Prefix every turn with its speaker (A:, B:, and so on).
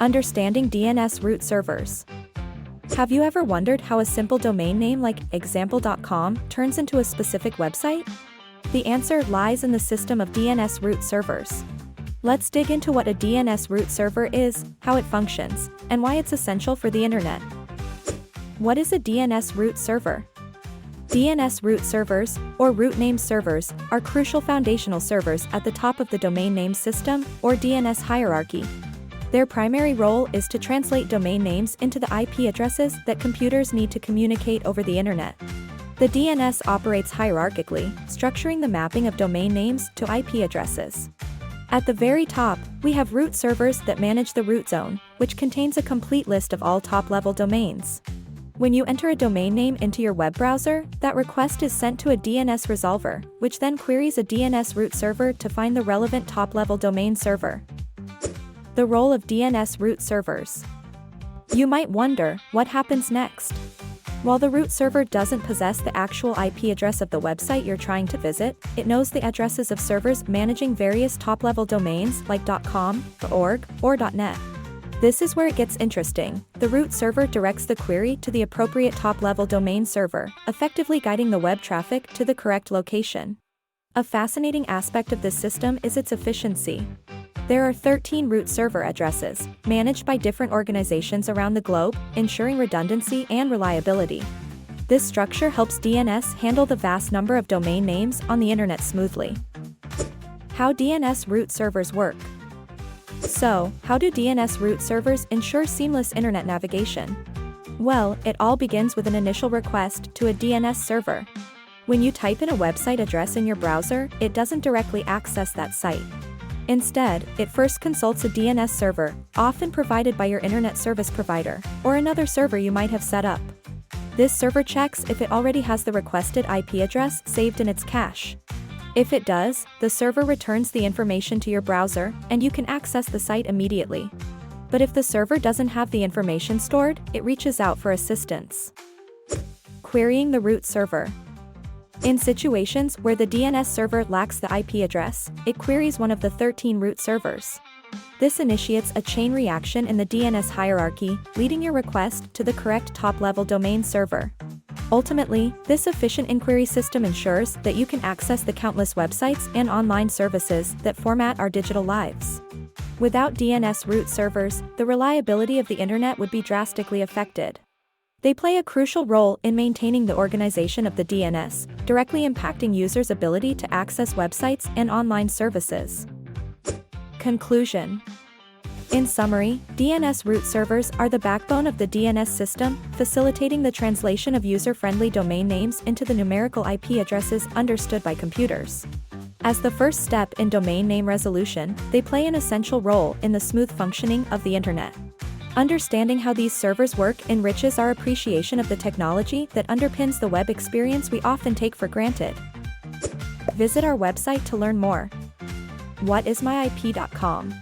A: Understanding DNS root servers. Have you ever wondered how a simple domain name like example.com turns into a specific website? The answer lies in the system of DNS root servers. Let's dig into what a DNS root server is, how it functions, and why it's essential for the internet. What is a DNS root server? DNS root servers, or root name servers, are crucial foundational servers at the top of the domain name system, or DNS hierarchy. Their primary role is to translate domain names into the IP addresses that computers need to communicate over the internet. The DNS operates hierarchically, structuring the mapping of domain names to IP addresses. At the very top, we have root servers that manage the root zone, which contains a complete list of all top-level domains. When you enter a domain name into your web browser, that request is sent to a DNS resolver, which then queries a DNS root server to find the relevant top-level domain server. The role of DNS root servers. You might wonder, what happens next? While the root server doesn't possess the actual IP address of the website you're trying to visit, it knows the addresses of servers managing various top-level domains like .com, .org, or .net. This is where it gets interesting. The root server directs the query to the appropriate top-level domain server, effectively guiding the web traffic to the correct location. A fascinating aspect of this system is its efficiency. There are 13 root server addresses, managed by different organizations around the globe, ensuring redundancy and reliability. This structure helps DNS handle the vast number of domain names on the internet smoothly. How DNS root servers work. So, how do DNS root servers ensure seamless internet navigation? Well, it all begins with an initial request to a DNS server. When you type in a website address in your browser, it doesn't directly access that site. Instead, it first consults a DNS server, often provided by your internet service provider, or another server you might have set up. This server checks if it already has the requested IP address saved in its cache. If it does, the server returns the information to your browser, and you can access the site immediately. But if the server doesn't have the information stored, it reaches out for assistance. Querying the root server. In situations where the DNS server lacks the IP address, it queries one of the 13 root servers. This initiates a chain reaction in the DNS hierarchy, leading your request to the correct top-level domain server. Ultimately, this efficient inquiry system ensures that you can access the countless websites and online services that format our digital lives. Without DNS root servers, the reliability of the internet would be drastically affected. They play a crucial role in maintaining the organization of the DNS, directly impacting users' ability to access websites and online services. Conclusion. In summary, DNS root servers are the backbone of the DNS system, facilitating the translation of user-friendly domain names into the numerical IP addresses understood by computers. As the first step in domain name resolution, they play an essential role in the smooth functioning of the internet. Understanding how these servers work enriches our appreciation of the technology that underpins the web experience we often take for granted. Visit our website to learn more. Whatismyip.com